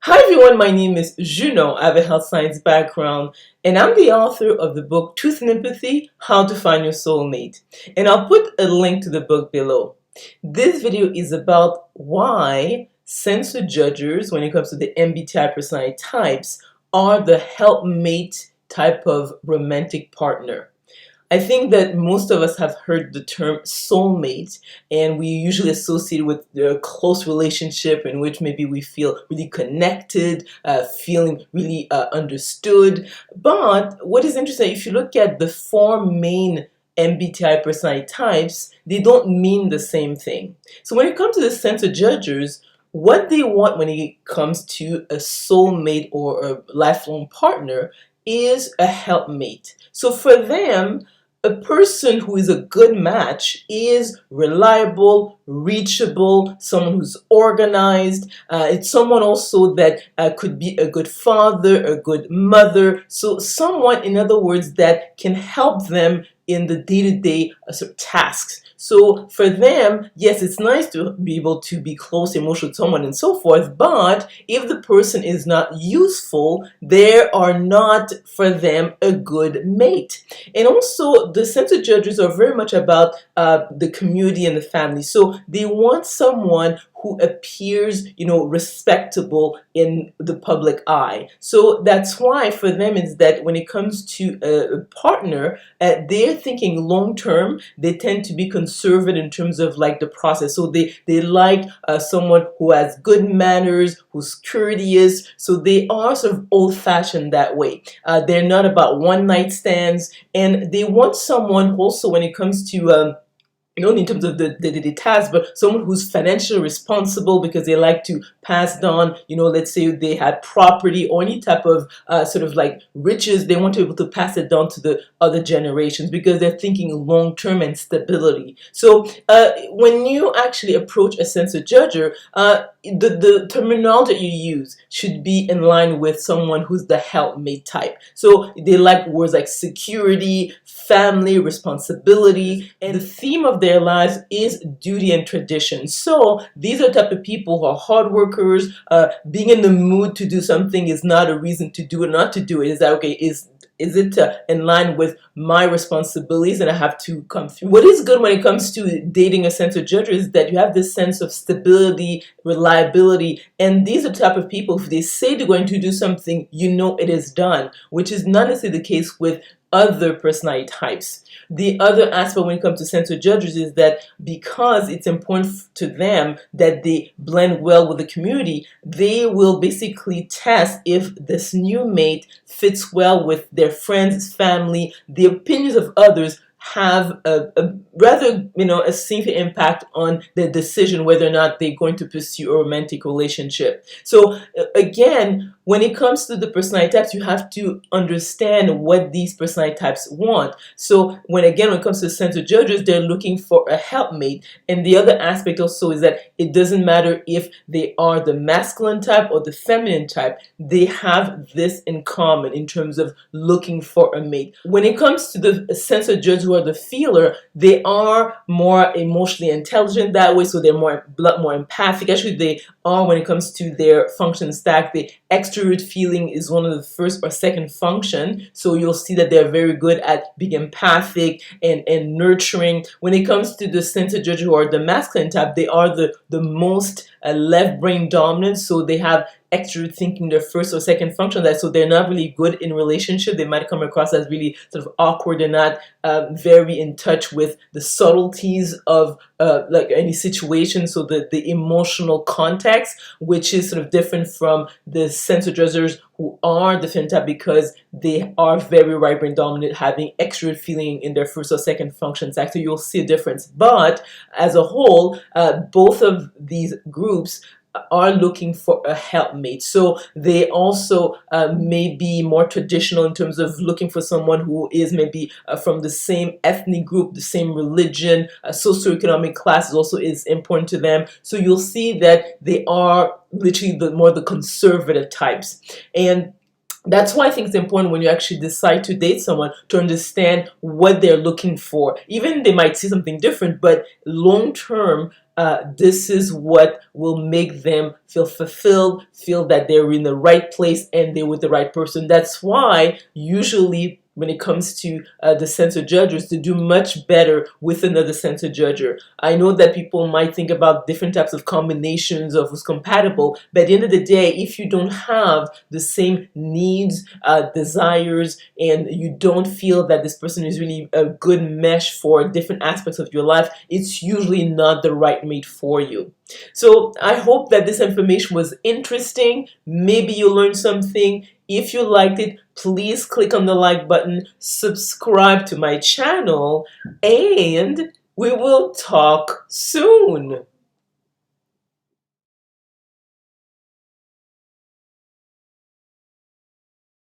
Hi everyone, my name is Junon. I have a health science background and I'm the author of the book Truth and Empathy, How to Find Your Soulmate. And I'll put a link to the book below. This video is about why censor judges, when it comes to the MBTI personality types, are the helpmate type of romantic partner. I think that most of us have heard the term soulmate, and we usually associate it with a close relationship in which maybe we feel really connected, feeling really understood. But what is interesting, if you look at the four main MBTI personality types, they don't mean the same thing. So when it comes to the censor judges, what they want when it comes to a soulmate or a lifelong partner is a helpmate. So for them, a person who is a good match is reliable, reachable, someone who's organized. It's someone also that could be a good father, a good mother. So someone, in other words, that can help them in the day-to-day sort of tasks. So for them, yes, it's nice to be able to be close emotional to someone and so forth, but if the person is not useful, they are not for them a good mate. And also the censor judges are very much about the community and the family. So they want someone who appears, respectable in the public eye. So that's why for them is that when it comes to a partner, they're thinking long term. They tend to be conservative in terms of like the process. So they like someone who has good manners, who's courteous. So they are sort of old fashioned that way. They're not about one night stands, and they want someone also when it comes to not in terms of the task, but someone who's financially responsible because they like to pass on, let's say they had property or any type of sort of like riches, they want to be able to pass it down to the other generations because they're thinking long term and stability. So when you actually approach a censor judger, the terminology that you use should be in line with someone who's the helpmate type. So they like words like security, family, responsibility, and the theme of their lives is duty and tradition. So these are the type of people who are hard workers. Being in the mood to do something is not a reason to do it, not to do it. Is that okay? Is it in line with my responsibilities and I have to come through? What is good when it comes to dating a censor judge is that you have this sense of stability, reliability, and these are the type of people, if they say they're going to do something, it is done, which is not necessarily the case with other personality types. The other aspect when it comes to censor judges is that because it's important to them that they blend well with the community, they will basically test if this new mate fits well with their friends, family, the opinions of others have a rather, a significant impact on the decision whether or not they're going to pursue a romantic relationship. So again, when it comes to the personality types, you have to understand what these personality types want. So when it comes to censor judges, they're looking for a helpmate. And the other aspect also is that it doesn't matter if they are the masculine type or the feminine type, they have this in common in terms of looking for a mate. When it comes to the censor judge who are the feeler, they are more emotionally intelligent that way, so they're more empathic. Actually, they are, when it comes to their function stack, the extrovert feeling is one of the first or second function. So you'll see that they're very good at being empathic and nurturing. When it comes to the censor judge who are the masculine type, they are the most left brain dominant, so they have extrovert thinking their first or second function, that so they're not really good in relationship. They might come across as really sort of awkward and not very in touch with the subtleties of like any situation, so the emotional context, which is sort of different from the censor judges who are the feminine type because they are very right brain dominant, having extrovert feeling in their first or second function stack. So you'll see a difference. But as a whole, both of these groups are looking for a helpmate. So they also may be more traditional in terms of looking for someone who is maybe from the same ethnic group, the same religion, socioeconomic class also is important to them. So you'll see that they are literally the conservative types. And that's why I think it's important when you actually decide to date someone to understand what they're looking for. Even they might see something different, but long term, this is what will make them feel fulfilled, feel that they're in the right place and they're with the right person. That's why usually when it comes to the censor judges, to do much better with another censor judger. I know that people might think about different types of combinations of who's compatible, but at the end of the day, if you don't have the same needs, desires, and you don't feel that this person is really a good mesh for different aspects of your life, it's usually not the right mate for you. So I hope that this information was interesting. Maybe you learned something. If you liked it, please click on the like button, subscribe to my channel, and we will talk soon.